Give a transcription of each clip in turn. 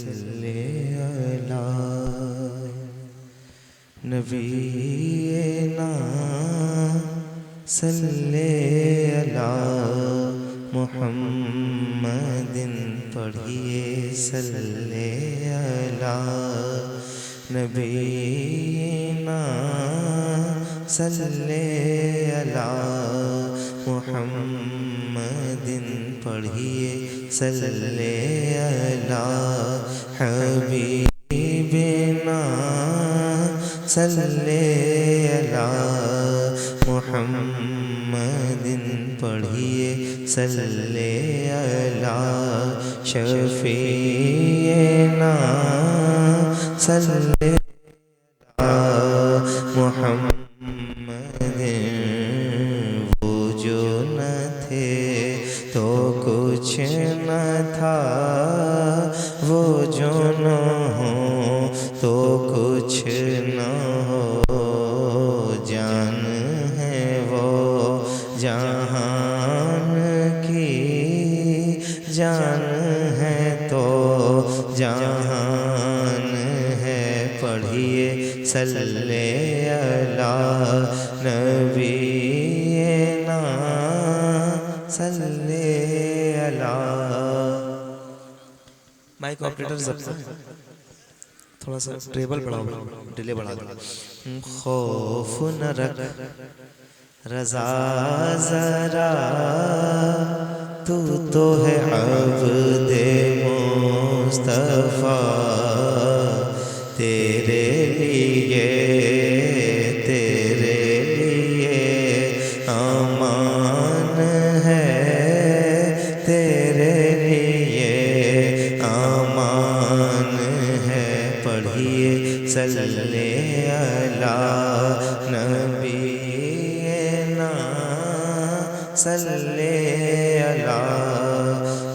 सल्ले अला नबीना सल्ले अला मुहम्मदिन पढ़िए सल्ले अला नबीना सल्ले अला मुहम्मदिन पढ़िए सल्ले अला हबीबिना सल्ले अला मुहम्मदिन पढ़िए सल्ले अला शफीना सल्ले अला मुहम्मदिन। वो जो न थे तो कुछ न था, वो जो न हो तो कुछ न हो, जान है वो जहान की जान है तो जहान है पढ़िए सल्ले अला नबीना सल्ले अला। माइक ऑपरेटर जब्त थोड़ा सा ट्रेबल बढ़ाओ, डिले बढ़ा दो। खौफ न रख रज़ा ज़रा, तू तो है अब्दे मुस्तफ़ा, तेरे लिए अमान है, तेरे लिए अमान है पढ़िए सल्ले अला नबीना सल्ले अला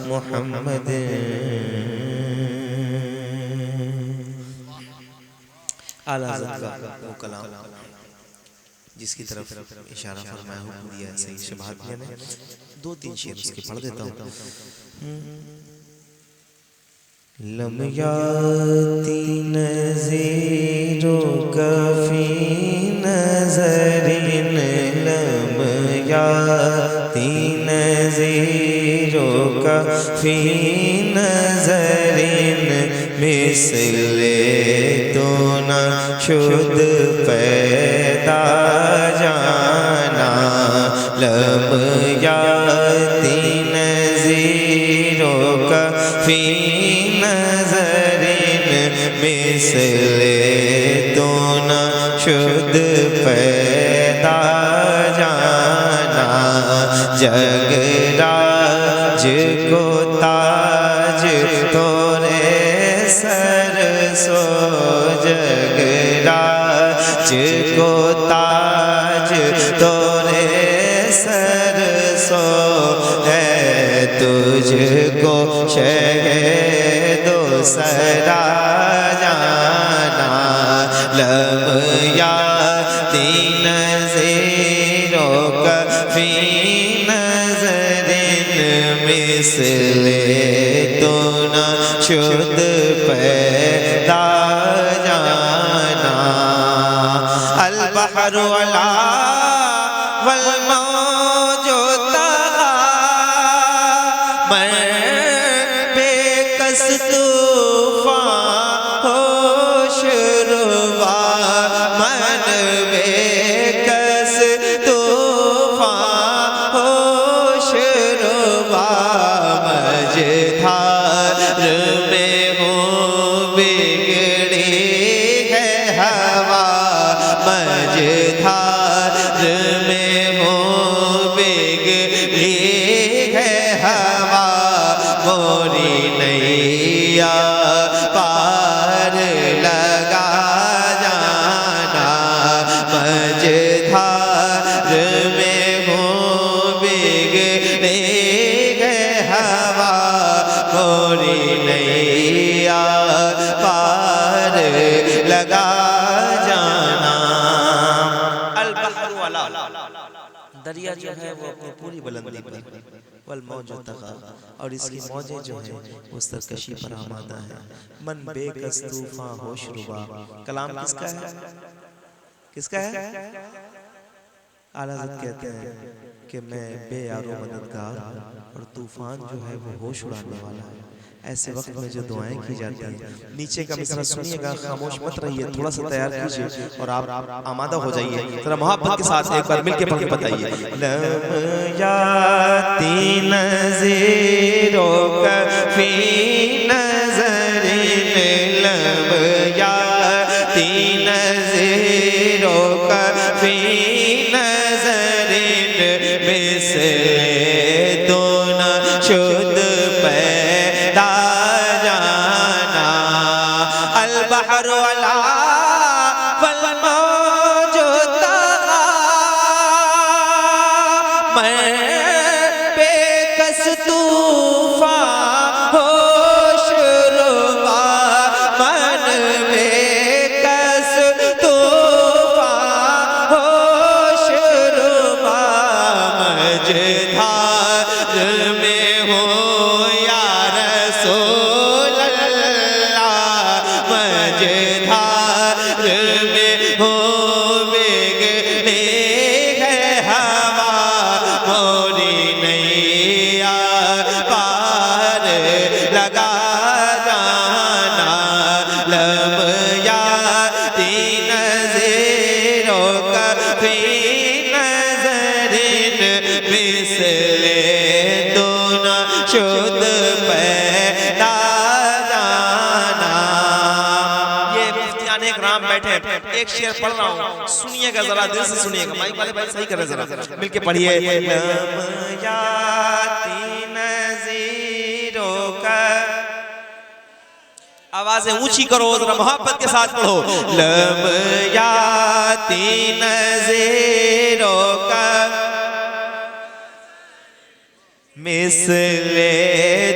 मुहम्मद। आला हज़रत का वो कलाम जिसकी तरफ इशारा फरमाया हुक्म दिया है सही शबादिया ने, दो तीन शेर उसके पढ़ देता हूँ। लम याती नज़ीरो कफ़ी नज़रिन, लम याती नज़ीरो कफ़ी नज़रिन, मिसले तो न शुद्ध पैदा जाना। लब याती नज़ीरो कफ़ी नज़रिन, मिसले तो न शुद्ध पैदा जाना। जगराज को ताज तोरे सर सो, जगराज को ताज तोरे सर सो, है तुझको शहदो सरा जाना। लब याती नज़ीरो कफ़ी नज़रिन, मिसले तो न शुद्ध पैदा जाना। अल बहरु अला वल मौजु तग़ा, मैं बेकस तूफ़ान होश रुबा, मन बेकस तूफ़ान होश रुबा, मझधार में हूँ बिगड़ी है हवा, मझधार में हूँ बिगड़ी है हवा, मोरी नैया पार लगा जाना। मझधार में हूँ बिगड़ी है हवा, मोरी नैया पार लगा जाना। अल बहरु अला दरिया जो है वो अपनी पूरी बुलंदी पर वल मौजो तगा, और इसकी मौजें जो हैं वो सरकशी पर आमादा है। मन बेकस तूफान होश रुबा। कलाम किसका है? किसका है? आला हज़रत कहते हैं कि मैं बेयारो मददगार और तूफान जो है वो होश उड़ाने वाला है। ऐसे वक्त में जो दुआएं की जाती हैं, नीचे का मिसरा सुनिएगा, खामोश मत रहिए, थोड़ा सा तैयार कीजिए और आप आमादा हो जाइए। जरा मोहब्बत के साथ एक बार मिलके पढ़ के बताइए। लब याती नज़ीरों का फी नज़रिन, लब याती नज़ीरों का फी नज़रिन, मिसले दोना शुद्ध पैदा जाना। अल बहर वाला वल मौजो तगा, मैं बेकस तूफान होश रुबा, मन बेकस तूफान होश रुबा। मझधार में हो या रसूल अल्लाह, मझधार में हो बेगने है हवा, मोरी नैया पार लगा जाना। लब याती नज़ीरों का फी नज़रिन, मिसले दोना शुद्ध पैदा जाना। ये मुफ्तियाने इकराम बैठे, एक शेर पढ़ रहा हूँ, सुनिएगा जरा, दिल से सुनिएगा। माइक वाले भाई सही करें, जरा मिलके पढ़िए। लब याती नज़ीरों का, आवाजें ऊंची करो, जरा मोहब्बत के साथ पढ़ो। लब याती नज़ीरों का मिसले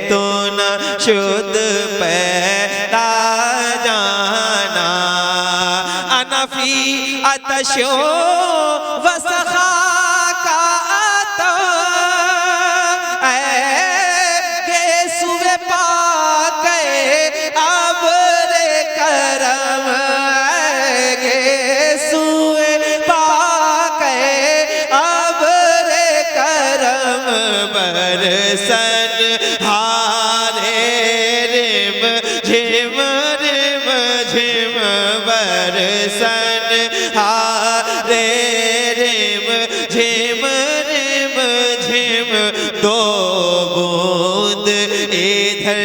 तो न शुद्ध पैदा जाना। अनफी अतशो वसखा का अतो, गेसुए पाके अब्रे करम, गेसुए पाके अब्रे करम, बरसन हारे रिम झिम रिम झिम, बरसन हारे रिम झिम रिम झिम, दो बूंद इधर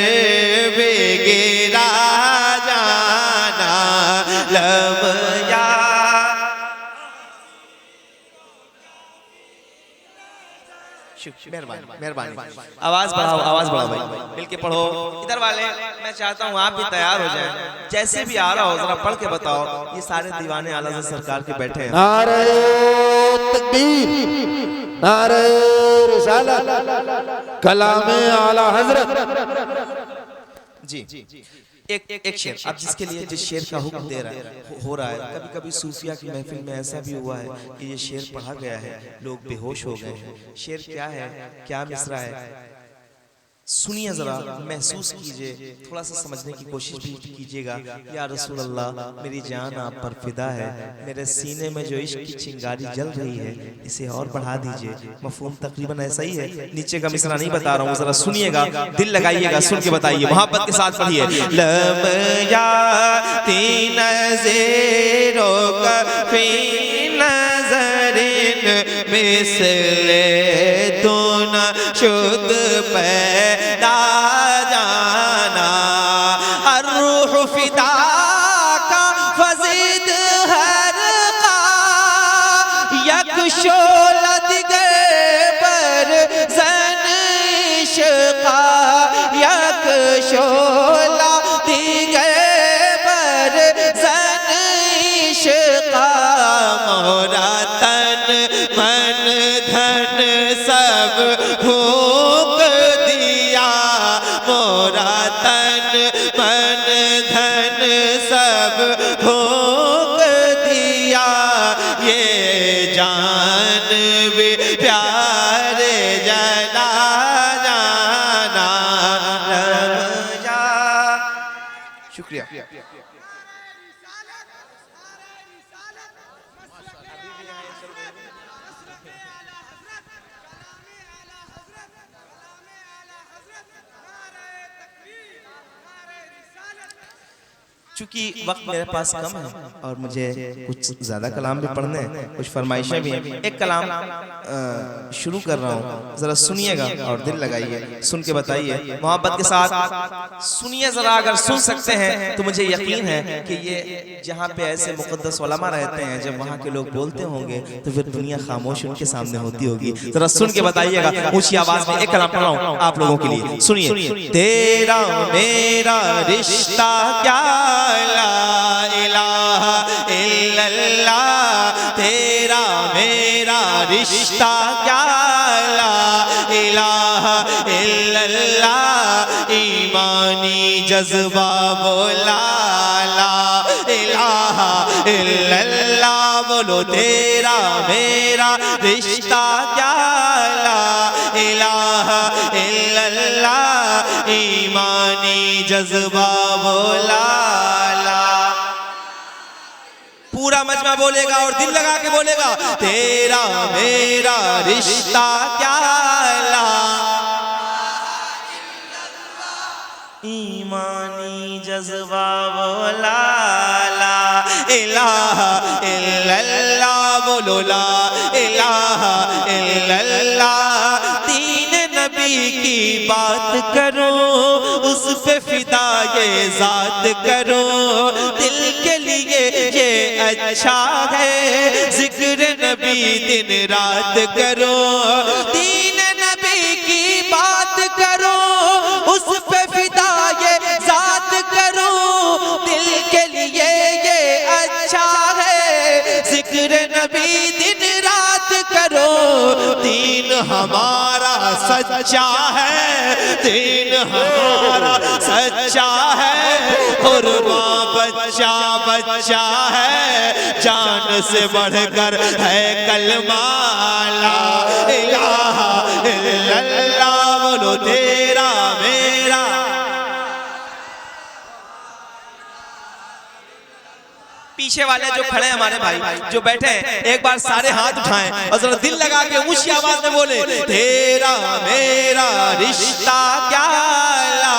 भी गिरा जाना। लब या मेहरबानी, आवाज बढ़ाओ, आवाज बढ़ाओ भाई, मिलके पढ़ो। इधर वाले मैं चाहता हूँ आप भी तैयार हो जाएं, जैसे भी आ रहा हो जरा पढ़ के बताओ। ये सारे दीवाने आला हज़रत सरकार के बैठे हैं। नारे तकबीर, नारे रिसालत, कलामे आला हजरत। जी एक शेर अब जिसके लिए जिस शेर का हुक्म दे रहा है हो रहा है। कभी कभी सूफिया की महफिल में ऐसा भी हुआ है कि ये शेर पढ़ा गया है, लोग बेहोश हो गए हैं। शेर क्या है, क्या मिसरा है, सुनिए जरा, महसूस कीजिए, थोड़ा सा समझने की कोशिश भी कीजिएगा। या रसूल अल्लाह, मेरी जान आप पर फिदा है, मेरे सीने में जो इश्क की चिंगारी जल रही है इसे और बढ़ा दीजिए। मफहूम तकरीबन ऐसा ही है। नीचे का मिसरा नहीं बता रहा हूँ, जरा सुनिएगा, दिल लगाइएगा, सुन के बताइए, मोहब्बत के साथ पढ़िए। लब याती नज़ीरों का फी नज़रिन, मिसले तो न शुद्ध पैदा जाना। अर्रूह फिदा का फज़ीद हर का, यक शोला दिगर पर ज़न इश्क़ा, यक शोला दिगर पर ज़न इश्क़ा। मोरा तन मन धन सब फूंक दिया, मोरा तन मन धन सब फूंक दिया। ये जान भी प्यारे जना जाना रमजा। शुक्रिया। चूंकि वक्त मेरे पास कम है और मुझे कुछ ज़्यादा कलाम भी पढ़ने हैं, कुछ फरमाइशें भी हैं, एक कलाम शुरू कर रहा हूँ, ज़रा सुनिएगा और दिल लगाइए, सुन के बताइए मोहब्बत के साथ सुनिए ज़रा। अगर सुन सकते हैं तो मुझे यकीन है कि ये जहाँ पे ऐसे मुक़द्दस उलमा रहते हैं, जब वहाँ के लोग बोलते होंगे तो फिर दुनिया खामोश उनके सामने होती होगी। ज़रा सुन के बताइएगा ऊँची आवाज़ में। एक कलाम पढ़ रहा हूँ आप लोगों के लिए, सुनिए। तेरा मेरा रिश्ता क्या ला इलाहा इल्लल्लाह, तेरा मेरा रिश्ता क्या ला इलाहा इल्लल्लाह, ईमानी जज्बा बोला ला इलाहा इल्लल्लाह, बोलो तेरा मेरा रिश्ता क्या ला इलाहा इल्लल्लाह, ईमानी जज्बा बोला। पूरा मजमा बोलेगा और दिल लगा के बोलेगा, तेरा मेरा रिश्ता क्या ला ईमानी जज्बा बोला ला इलाहा इल्लल्लाह, बोलो ला इलाहा इल्लल्लाह। दीन नबी की बात करो, उस पे फिदा ये ज़ात करो, दिल के लिए ये अच्छा है, जिक्र नबी दिन रात करो। दीन नबी की बात करो, उस पे फिदा ये ज़ात करो, दिल के लिए ये अच्छा है, जिक्र नबी दिन रात करो। दीन हमारा सच्चा है, दीन हमारा सच्चा है, कुर्बा बच्चा बच्चा है, जान से बढ़कर है कलमा ला इलाहा इल्लल्लाह, बोलो तेरा मेरा। पीछे वाले जो खड़े हैं हमारे भाई जो बैठे हैं, एक बार सारे हाथ उठाएं और जरा दिल लगा के ऊंची आवाज में बोले, तेरा मेरा रिश्ता क्या ला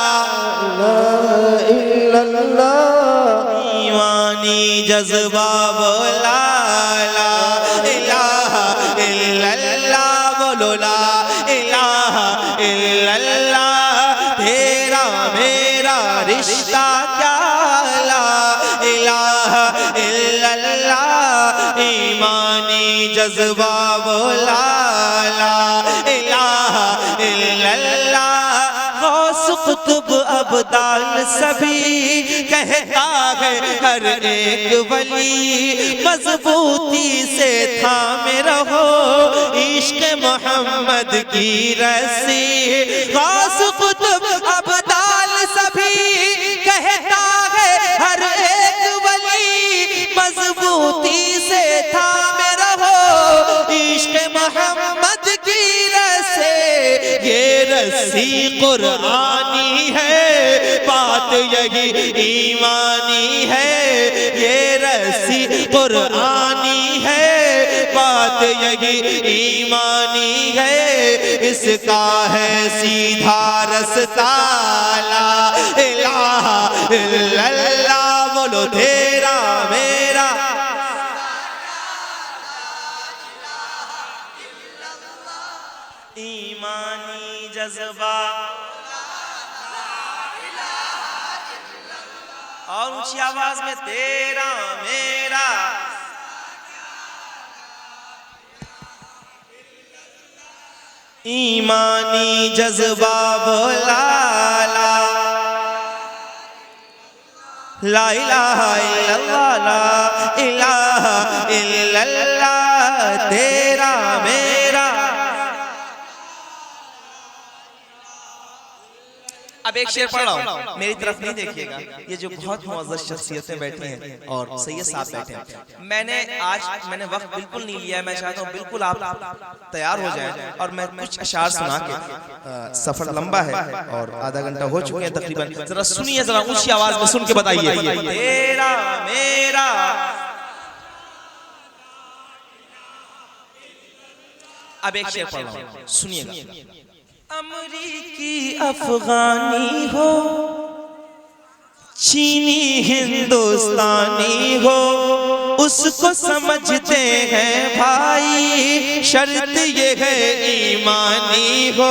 ईमानी जज्बा बोला ला इलाहा इल्लल्लाह, बोलो ला इलाहा इल्लल्लाह, तेरा मेरा रिश्ता क्या ला इलाहा इल्लल्लाह, ईमानी जज्बा बोला ला इलाहा इल्लल्लाह। गौस कुतुब अब्दाल सभी कहता है हर एक वली, मजबूती से थामे रहो इश्क मोहम्मद की रस्सी। गौस कुतुब अब्दाल सभी कहता है हर एक वली, मजबूती से थामे रहो इश्क मोहम्मद की रस्सी। ये रस्सी कुरानी है, बात यही ईमानी है, ये रस्सी कुरानी है, बात यही ईमानी है, इसका है सीधा रास्ता ला इलाहा इल्लल्लाह, बोलो तेरा मेरा। ईमानी जज्बा और ऊंची आवाज में तेरा मेरा। ईमानी जज्बा बोला ला इलाहा इल्लल्लाह, ला इलाहा इल्लल्लाह, तेरा मेरा। अब एक शेर पढ़ रहा हूँ, मेरी तरफ नहीं देखिएगा। ये जो बहुत मुअज़्ज़ज़ शख्सियतें बैठी हैं और सैयद साहब बैठे हैं, मैंने वक्त बिल्कुल नहीं लिया है। मैं चाहता हूँ बिल्कुल आप तैयार हो जाएं और मैं कुछ अशार सुना के, सफर लंबा है और आधा घंटा हो चुके हैं तकरीबन। जरा सुनिए, जरा ऊंची आवाज में सुन के बताइए। तेरा मेरा अब एक शेर पढ़ रहा हूँ, सुनिएगा। अमरीकी अफगानी हो, चीनी हिंदुस्तानी हो, उसको समझते हैं भाई, शर्त ये है ईमानी हो।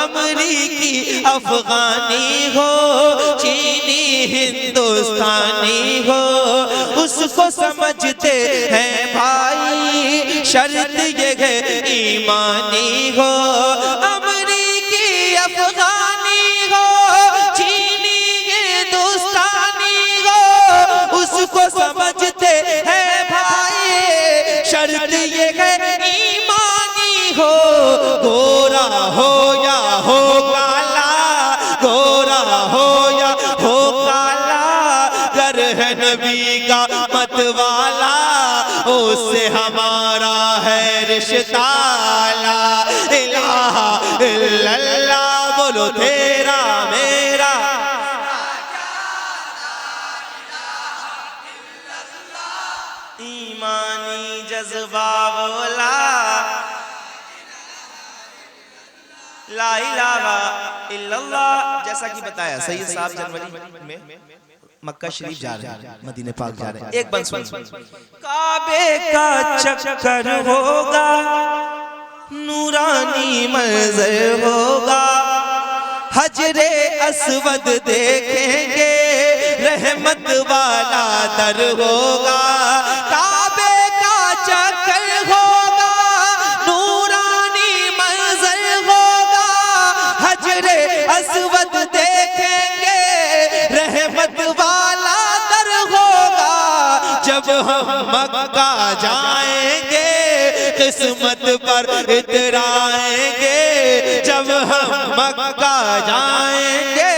अमरीकी अफगानी हो, चीनी हिंदुस्तानी हो, उसको समझते हैं भाई, शर्त ये है ईमानी हो। अमरीकी अफगानी हो, चीनी हिंदुस्तानी हो, उसको समझते हैं भाई, शर्त ये है ईमानी हो। गोरा हो या हो काला, गोरा हो या हो काला, गर है नबी का मत वाला, उससे हमारा है रिश्ता। ला इलाहा इल्लल्लाह, बोलो तेरा मेरा। ईमानी जज्बा बोला, ला इलाहा इल्लल्लाह। जैसा कि बताया सैयद साहब जनवरी में मक्का शरीफ जा रहे हैं, मदीने पाक जा रहे हैं। एक बंद सुन। काबे का चक्कर होगा, नूरानी मंज़र होगा, हजरे अस्वद देखेंगे, रहमत वाला दर होगा। काबे का चक्कर होगा, नूरानी मंज़र होगा, हजरे अस्वद देखेंगे, रहमत वाला दर होगा। जब हम मक्का जाएंगे, किस्मत पर इतराएंगे। जब हम मक्का जाएंगे,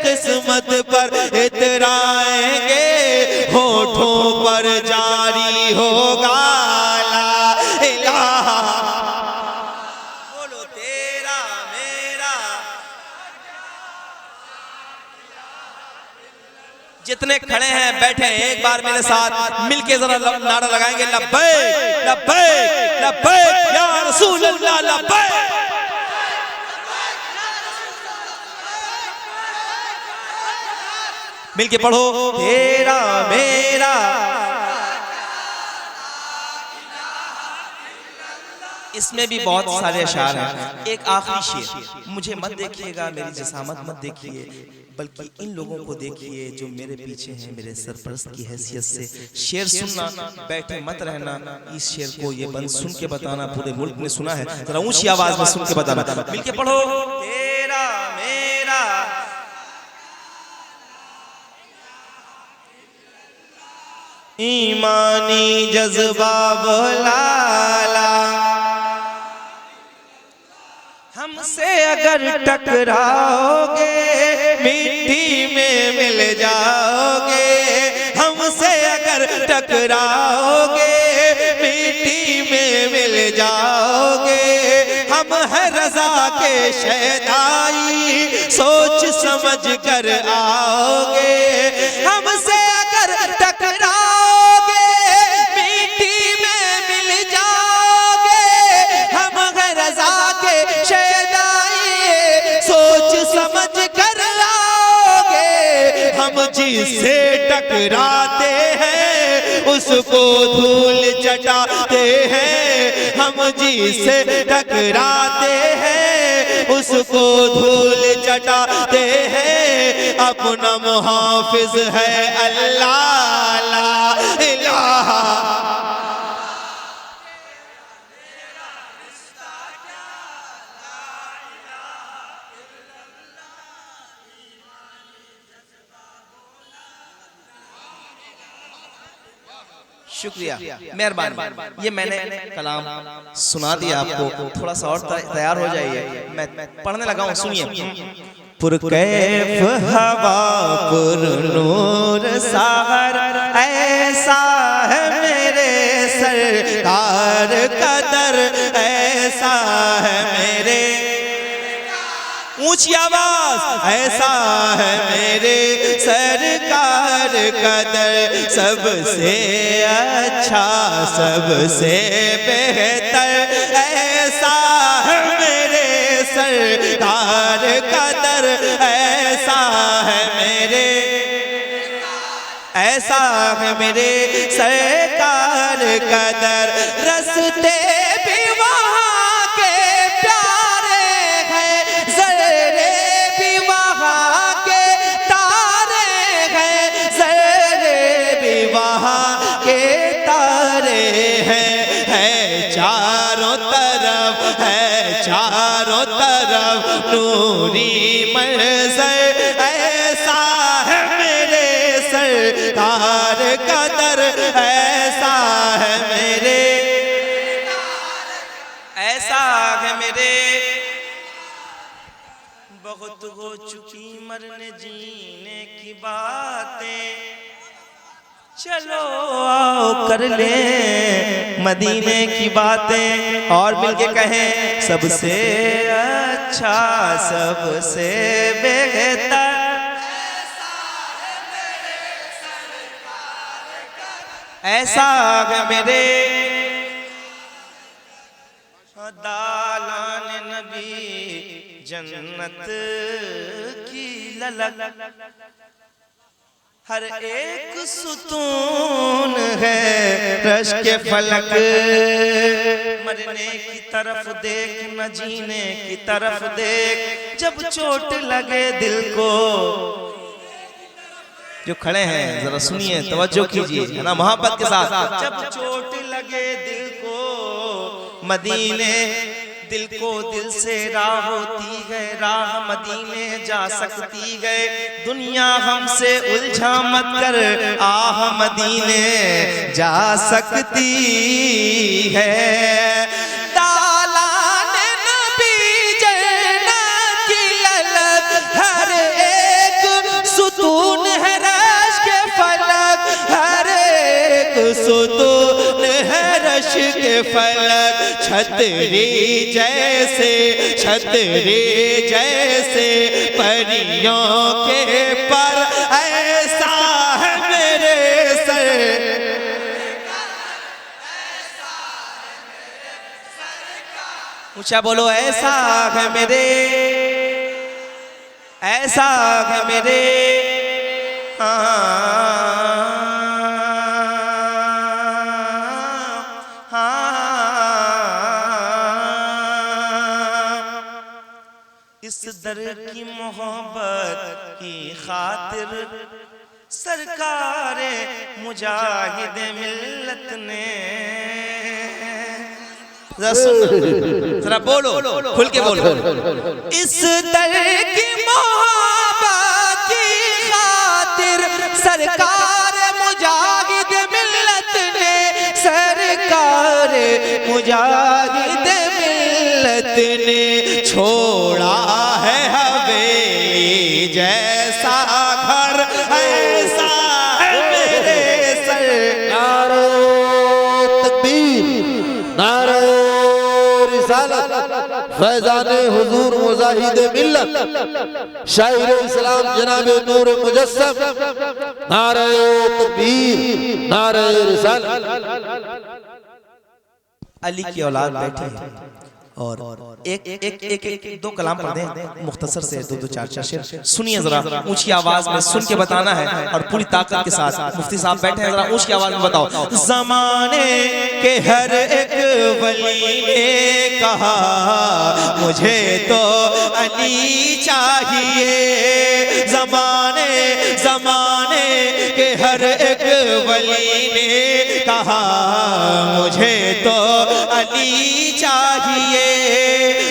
किस्मत पर इतराएंगे, होठों पर जारी होगा ला इलाहा, बोलो तेरा मेरा। जितने खड़े हैं बैठे हैं, एक बार मेरे साथ मिलके जरा नारा लगाएंगे, लब्बैक लब्बैक लब्बैक या रसूल अल्लाह, लब्बैक। मिलके पढ़ो, तेरा मेरा। इसमें भी बहुत सारे अशार हैं। एक आखिरी शेर, मुझे मत देखिएगा, मेरी जिसामत मत देखिए, बल्कि इन लोगों को देखिए जो मेरे पीछे हैं, मेरे सरपरस्त की हैसियत से। शेर सुनना, बैठे मत रहना। इस शेर को ये बंद सुन के बताना, पूरे मुल्क ने सुना है, जरा ऊंची आवाज में सुन के बताना। मिलके पढ़ो, तेरा मेरा। ईमानी जज्बा बोला, हमसे अगर टकराओगे, मिट्टी में मिल जाओगे। हमसे अगर टकराओगे, मिट्टी में मिल जाओगे। हम है रज़ा के शहदाई, सोच समझ कर आओगे। हमसे अगर टकराओगे, मिट्टी में मिल जाओगे। हम है रज़ा के सोच समझ कर आओगे। हम जिससे टकराते हैं, उसको धूल चटाते हैं। हम जिससे टकराते हैं, उसको धूल चटाते हैं। अपना मुहाफिज है अल्लाह, ला इलाहा। शुक्रिया, मेहरबानी। ये मैंने कलाम सुना दिया आपको, थोड़ा सा और तैयार हो जाइए, मैं पढ़ने लगा हूँ, सुनिए। पुरकैफ हवा पुरनूर सागर ऐसा है मेरे सरकार कदर ऐसा है मेरे ऊंची आवाज ऐसा है मेरे सरकार कदर सबसे अच्छा सबसे बेहतर ऐसा है मेरे सरकार कदर ऐसा है मेरे ऐसा है मेरे सरकार कदर रस्ते भी वहाँ के प्यारे हैं ज़र्रे भी वहाँ के तारे हैं ज़र्रे भी वहाँ के तारे हैं चारों तरफ नूरी मंज़र ऐसा है मेरे सरकार कदर ऐसा है मेरे ऐसा है मेरे बहुत हो चुकी मरने जीने की बातें चलो आओ कर ले मदीने की बातें और मिलके कहें सबसे अच्छा सबसे बेहतर ऐसा है मेरे दालान नबी जन्नत की ललक हर एक सुतून है रश के फलक मरने की तरफ देख न जीने की तरफ देख जब चोट लगे दिल को जो खड़े हैं जरा सुनिए तवज्जो कीजिए है ना मोहब्बत के साथ जब चोट लगे दिल को मदीने दिल को दिल से राह होती है राह मदीने जा सकती है दुनिया हमसे उलझा मत कर आह मदीने जा सकती है दालान नबी जन्नत की ललक हर एक सुतून है रश के फलक हर एक सुतून है रश के फलक छतरी जैसे परियों के पर ऐसा है मेरे सर ऊंचा बोलो ऐसा है मेरे इस दर की मोहब्बत की खातिर सरकार मुजाहिद मिल्लत ने जरा बोलो खुल के बोलो इस दर की मोहब्बत की खातिर सरकार मुजाहिद मिल्लत ने सरकार मुजाहिद मिल्लत ने छोड़ा है हवेली जैसा घर ऐसा है मेरे सर नारे तकबीर नारे रिसालत फैजान हुजूर मुजाहिद मिल्लत शायर इस्लाम जनाब नूर मुजस्सम नारे तकबीर नारे रिसालत अली की औलाद बैठी है और एक दो कलाम पढ़ दें मुख्तसर से दो चार शेर सुनिए जरा ऊंची आवाज में सुन के बताना है और पूरी ताकत के साथ मुफ्ती साहब बैठे हैं जरा ऊंची आवाज में बताओ जमाने के हर एक वली ने कहा मुझे तो अली चाहिए जमाने के हर एक वली ने कहा मुझे तो अली चाहिए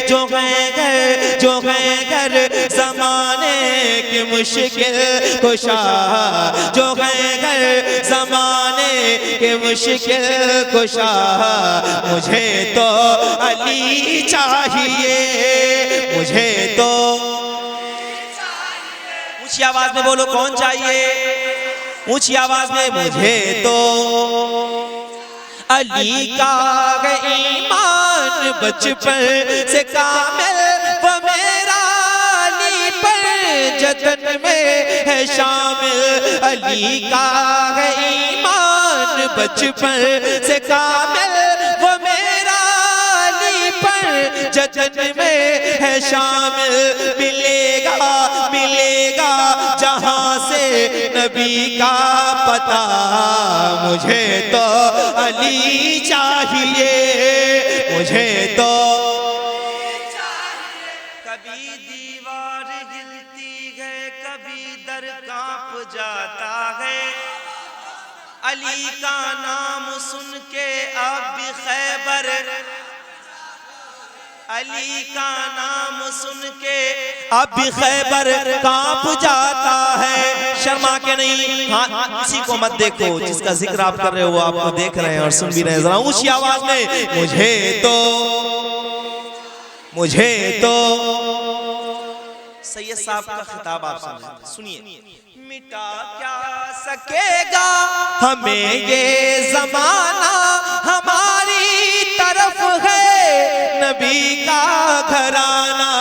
जो है घर जमाने की मुश्किल कुशा जो है घर जमाने के मुश्किल कुशा मुझे तो अली चाहिए मुझे तो ऊंची आवाज में बोलो कौन चाहिए, ऊंची आवाज में। मुझे तो अली का है ईमान बचपन से कामिल, वो मेरा अली पर जतन में है शामिल। अली का है ईमान बचपन से कामिल, वो मेरा अली पर जतन में है शामिल। मिलेगा मिलेगा जहां से नबी का पता, मुझे तो अली चाहिए, मुझे तो। कभी दीवार हिलती है, कभी दर कांप जाता है, अली का नाम सुन के अब भी खैबर, अली का नाम सुन के अब भी खैबर कांप जाता है। शर्मा के नहीं, हाँ किसी को मत देखो, जिसका जिक्र आप कर रहे हो आपको देख रहे हैं और सुन भी रहे हैं। जरा ऊंची आवाज में मुझे तो, मुझे तो। सैयद साहब का खिताब आप सुनिए। मिटा क्या सकेगा हमें ये जमाना, हमारी तरफ है नबी का घराना।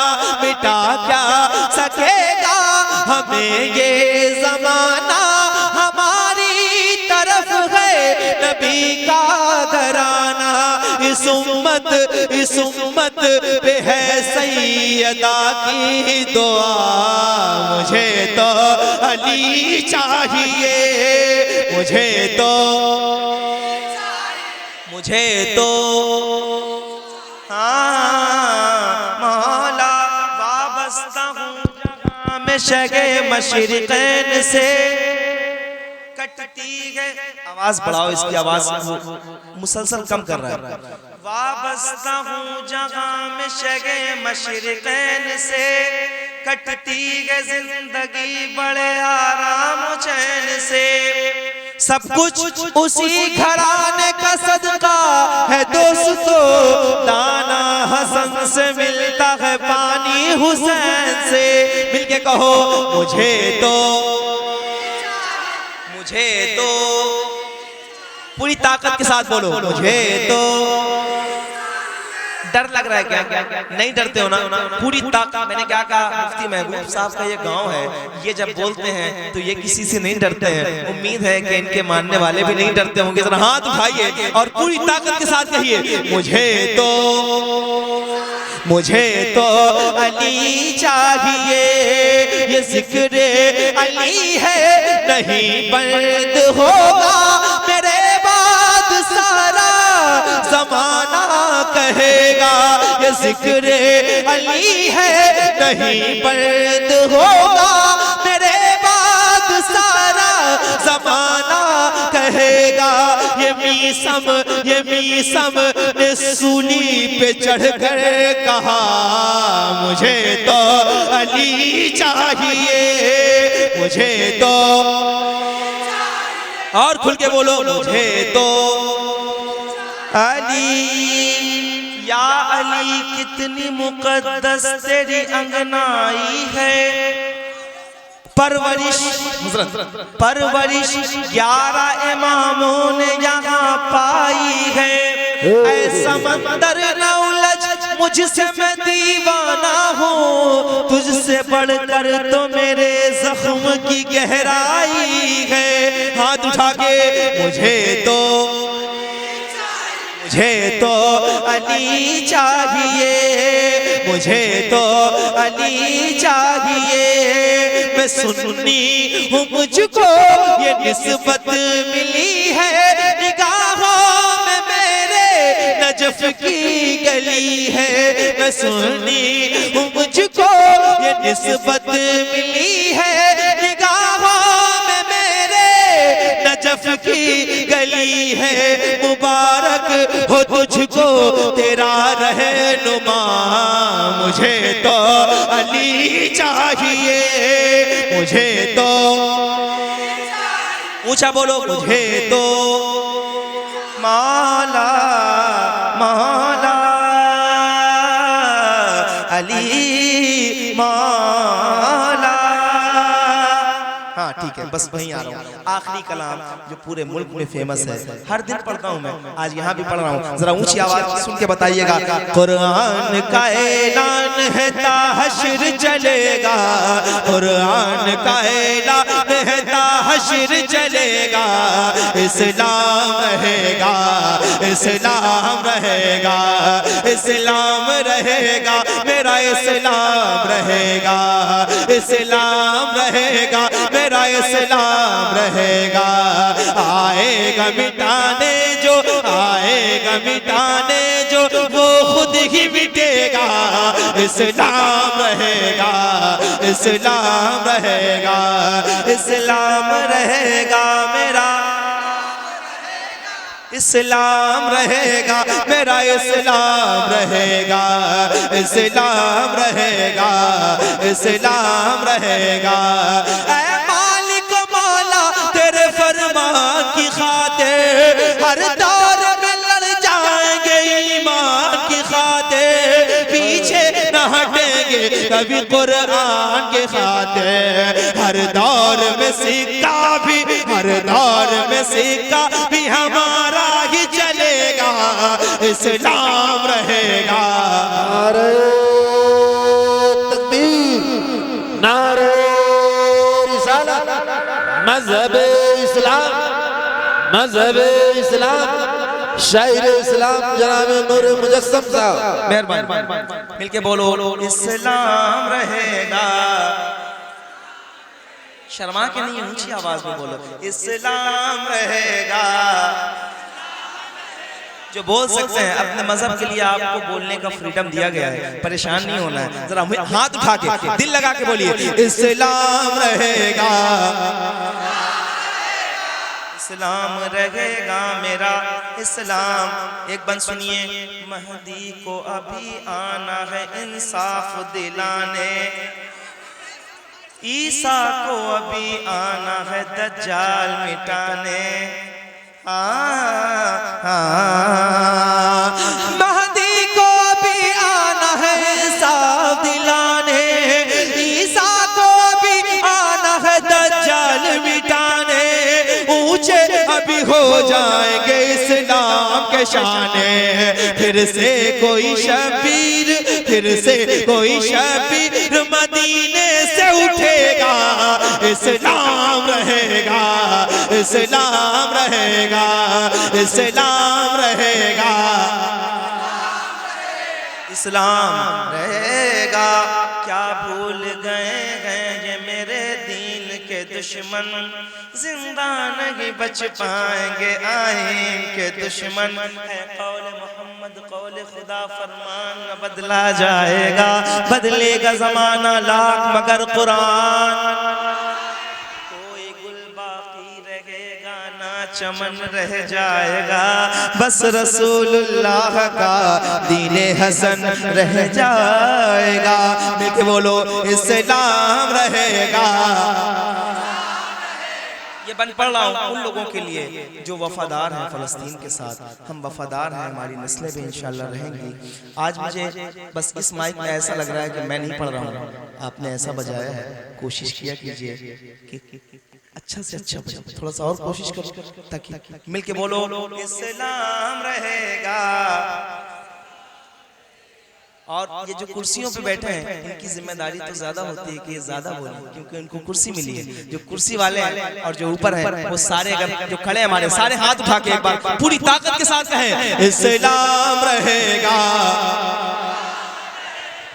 मिटा क्या सकेगा हमें ये जमाना, हमारी तरफ है नबी का घराना। इस उम्मत पे है सैयदा की दुआ, मुझे तो अली चाहिए, मुझे तो, मुझे तो। हाँ मौला वाबस्ता हूँ जहाँ में शगे मशरिक़ैन से, कटती है। आवाज बढ़ाओ, इसकी आवाज मुसलसल कम कर रहा है। वाबस्ता हूँ जहाँ में शगे मशरिक़ैन से, कटती है जिंदगी बड़े आराम चैन से। सब कुछ उसी घराने का सदका है दोस्तों, दाना हसन से मिलता है पानी हुसैन से। मिलके कहो मुझे तो, मुझे तो। पूरी ताकत के साथ बोलो मुझे तो। डर लग रहा है क्या? नहीं डरते हो ना? पूरी ताकत। मैंने क्या कहा, मुफ्ती महबूब साहब का ये गांव है, ये जब बोलते हैं तो ये किसी से नहीं डरते हैं। उम्मीद है कि इनके मानने वाले भी नहीं डरते होंगे। जरा हाथ उठाइए और पूरी ताकत के साथ कहिए मुझे तो, मुझे तो अली चाहिए। ये जिक्र अली है नहीं बंद होगा, मेरे बाद सारा ज़माना कहेगा। ये जिक्र अली है नहीं बंद होगा, मेरे बाद सारा ज़माना कहेगा। ये मीसम ने सूली पे चढ़कर कहा, मुझे तो अली चाहिए, मुझे तो। और खुल के बोलो मुझे तो अली। या अली कितनी मुकद्दस तेरी अंगनाई है, परवरिश 11 इमामों ने यहाँ पाई है। ऐसा समंदर न उलझ मुझसे मैं दीवाना हूँ, तुझसे बढ़कर तो मेरे जख्म की गहराई है। हाथ उठा के मुझे तो, मुझे तो अली चाहिए, मुझे तो अली चाहिए। मैं सुन्नी हूँ, मुझको ये निस्बत मिली है, निगाहों में मेरे नजफ की गली है। मैं सुन्नी हूँ, मुझको ये निस्बत मिली है, निगाहों में मेरे नजफ की गली है। मुबारक हो तुझको तेरा रहनुमा, मुझे तो अली चाहिए, मुझे तो। ऊंचा बोलो मुझे तो मौला मौला अली मौला। है, बस वहीं आ रहा हूँ। आखिरी कलाम जो पूरे मुल्क में फेमस है, हर दिन पढ़ता हूँ मैं, आज यहाँ भी पढ़ रहा हूँ, जरा ऊंची आवाज सुन के बताइएगा। कुरान का ऐलान है ता हश्र चलेगा, कुरान का ऐलान है ता हश्र चलेगा, इस्लाम रहेगा, इस्लाम रहेगा, इस्लाम रहेगा, मेरा इस्लाम रहेगा, इस्लाम रहेगा, मेरा इस्लाम रहेगा। आएगा मिटाने जो, आएगा मिटाने जो, वो खुद ही मिटेगा, इस्लाम रहेगा, इस्लाम रहेगा, इस्लाम रहेगा, मेरा इस्लाम रहेगा, मेरा इस्लाम रहेगा, इस्लाम रहेगा, इस्लाम रहेगा। ऐ मालिक मौला तेरे फरमान की खातिर हर दौर में लड़ जाएंगे, ईमान की खातिर पीछे न हटेंगे कभी, कुरान के खातिर हर दौर में सिक्का भी, हर दौर में सिक्का भी हमारा ही चलेगा, इस्लाम रहेगा। नारे तकबीर, नारे रिसालत, मज़हब इस्लाम, मज़हब इस्लाम, शायर इस्लाम जनाब नूर मुजस्सम साहब, मेहरबानी मिलके बोलो इस्लाम रहेगा। शर्मा के नहीं, ऊंची आवाज में बोलो इस्लाम रहेगा। जो बोल सकते हैं अपने मजहब के लिए, आपको बोलने का फ्रीडम दिया गया है, परेशान नहीं होना है। जरा हाथ उठा के दिल लगा के बोलिए इस्लाम रहेगा, इस्लाम रहेगा, मेरा इस्लाम। एक बंद सुनिए। महदी को अभी आना है इंसाफ दिलाने, ईसा को अभी आना है दज्जाल मिटाने। महदी को अभी आना है इंसाफ दिलाने, ईसा को अभी आना है दज्जाल मिटाने। ऊंचे अभी हो जाएंगे इस्लाम के शाने, फिर से कोई शबीर, फिर से कोई शबीर मदीने से उठेगा, इस्लाम रहेगा, इस्लाम रहेगा, इस्लाम रहेगा, इस्लाम रहेगा। क्या भूल गए हैं ये मेरे दीन के दुश्मन, जिंदा नहीं बच पाएंगे आईन के दुश्मन। है कौल मोहम्मद कौल खुदा, फरमान न बदला जाएगा, बदलेगा जमाना लाख मगर कुरान। कोई गुल बाकी रहेगा ना चमन रह जाएगा, बस रसूलुल्लाह का दीने हसन रह जाएगा। देखे बोलो इस्लाम रहेगा। ये बन पढ़ रहा हूँ उन लोगों के लिए जो वफादार हैं फ़लस्तीन के साथ। हम वफादार हैं, हमारी नस्लें भी इंशाल्लाह रहेंगी। आज मुझे बस इस माइक में ऐसा लग रहा है कि मैं नहीं पढ़ रहा हूँ, आपने ऐसा बजाया है, कोशिश किया कीजिए कि अच्छा से अच्छा बजाओ, थोड़ा सा और कोशिश करो ताकि मिलके बोलो इस्लाम रहेगा। और ये जो कुर्सियों पे बैठे हैं इनकी जिम्मेदारी तो ज्यादा होती है कि ये ज्यादा बोले, क्योंकि उनको कुर्सी मिली है। जो कुर्सी वाले हैं और जो ऊपर हैं वो सारे, अगर जो खड़े हैं हमारे, सारे हाथ उठा के एक बार पूरी ताकत के साथ कहें इस्लाम रहेगा।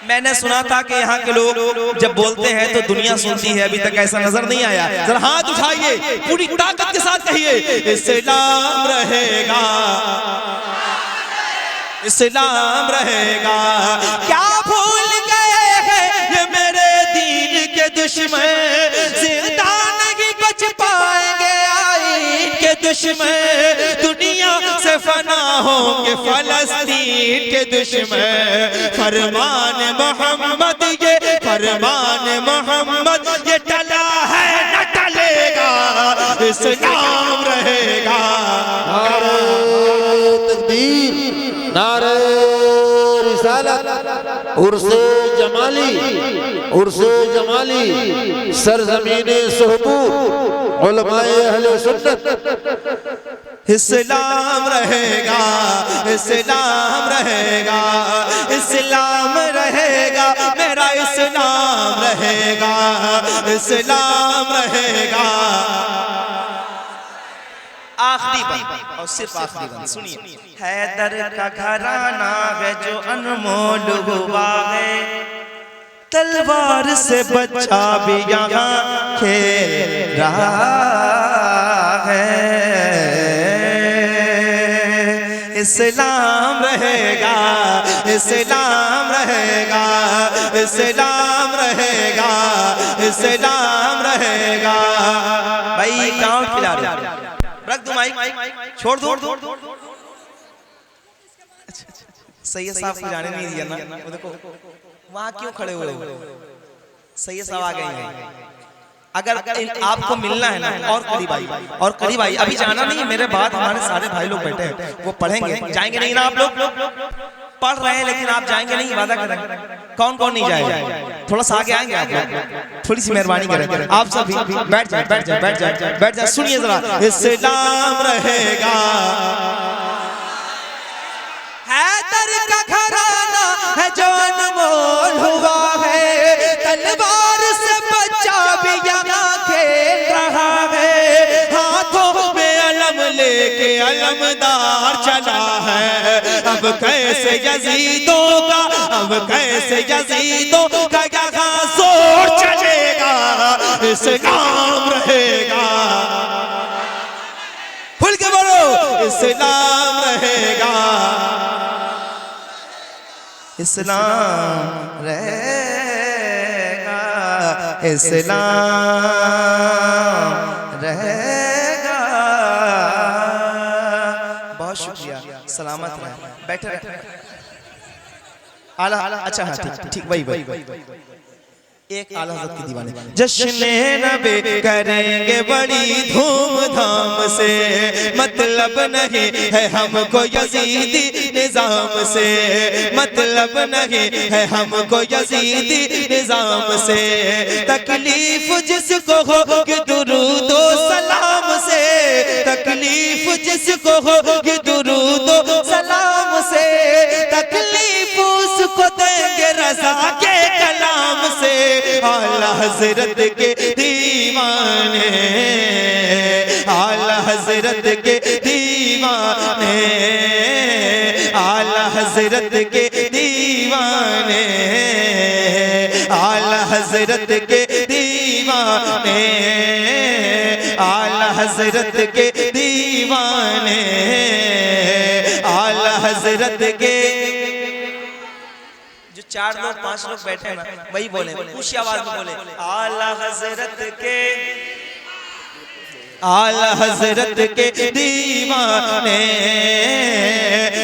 मैंने सुना था कि यहाँ के लोग जब बोलते हैं तो दुनिया सुनती है, अभी तक ऐसा नजर नहीं आया। जरा हाथ उठाइए, पूरी ताकत के साथ कहिए इस्लाम रहेगा, इस्लाम रहेगा। क्या भूल गए हैं ये मेरे दीन के दुश्मन, जिंदा नहीं बच पाएंगे आईन के दुश्मन। दुनिया से फना होंगे फ़लस्तीन के दुश्मन। फरमान मोहम्मद ये, फरमान मोहम्मद ये टला है न टलेगा, इस्लाम रहेगा। नारे तकबीर, नारे रिसालत, उर्से जमाली, उर्से जमाली सरजमीने सुहबूर उलमाए अहले सुन्नत। इस्लाम रहेगा, इस्लाम रहेगा, इस्लाम रहेगा, मेरा इस्लाम रहेगा, इस्लाम रहेगा। आखिरी बंद और सिर्फ आखिरी बंद सुनिए। हैदर का घराना है जो अनमोल हुआ है, तलवार से बच्चा भी यहाँ खेल रहा है। इस्लाम रहेगा, इस्लाम रहेगा, इस्लाम रहेगा, इस्लाम रहेगा। भाई काउंट खिला रहे, रख दो माइक, छोड़ दो। सैयद साहब को जाने नहीं दिया ना, वो देखो वहाँ क्यों खड़े हुए हो? सैयद साहब आ गए हैं। अगर आपको मिलना है ना और करीब आई, और करीब आई, अभी जाना नहीं, मेरे बाद हमारे सारे भाई लोग बैठे हैं, वो पढ़ेंगे। जाएंगे नहीं ना आप लोग? पढ़ रहे हैं लेकिन आप जाएंगे नहीं, वादा करें। कौन कौन नहीं जाएगा? थोड़ा सा आगे आएंगे आप लोग, थोड़ी सी मेहरबानी करें। आप सब बैठ जाए, बैठ जाए, बैठ जाए, बैठ जाए। सुनिए जरा। इस्लाम रहेगा, हैदर का घराना है जो अनमोल हुआ है, तलवार से बच्चा भी यहाँ खेल रहा है। हाथों में अलम लेके अलमदार चला है। अब कैसे यजीदों का, अब कैसे यजीदों का यहाँ जोर चलेगा। इस्लाम रहेगा, खुल के बोलो, इस्लाम रहेगा, इस्लाम रहेगा, इस्लाम रहेगा। बहुत शुक्रिया, सलामत रहे, बैठे रहे। आला, अच्छा हाँ ठीक, वही एक आला हज़रत की दीवानी। जश्न नबी करेंगे बड़ी धूमधाम से, मतलब नहीं है हमको यजीदी निजाम से, मतलब नहीं है हमको यजीदी निजाम से। तकलीफ जिसको हो कि दुरूद व सलाम से, तकलीफ जिसको हो कि दुरूद व सलाम से, तकलीफ उसको देंगे रज़ा के कलाम से। आला हज़रत के दीवाने, आला हज़रत के दीवाने, आला हज़रत के दीवाने, आला हज़रत के दीवाने, आला हज़रत के दीवाने, आला हज़रत के। जो 4 लोग 5 लोग बैठे हैं ना, वही बोले, ऊंची आवाज में बोले, आला हज़रत के, आला हज़रत के दीवाने।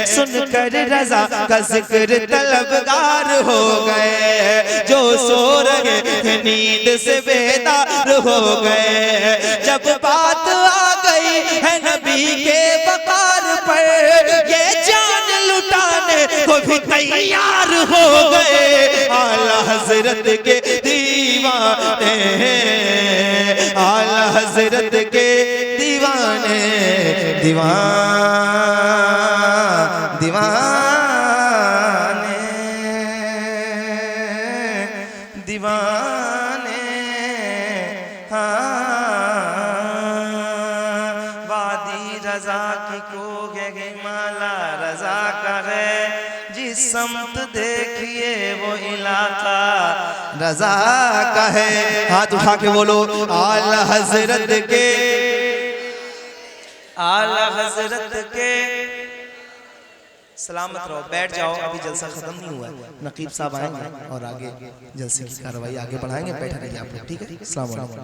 सुनकर रज़ा का जिक्र तलबगार हो गए, जो सो रहे नींद से बेदार हो गए। जब बात आ गई है नबी के वक़ार पर, ये जान लुटाने को भी तैयार हो गए। आला हज़रत के दीवाने, आला हज़रत के दीवाने, दीवाने, दीवाने, हाँ। वादी रज़ा की कोगे माला रज़ा का है, जिस समत देखिए वो इलाका रज़ा का है। हाथ उठा के बोलो, आला हज़रत के, आला हज़रत के। सलामत रहो, बैठ जाओ, अभी जलसा खत्म नहीं हुआ। नकीब साहब आएंगे और आगे जलसे की कार्रवाई आगे बढ़ाएंगे। बैठे रहिए आप लोग, ठीक है? अस्सलाम वालेकुम।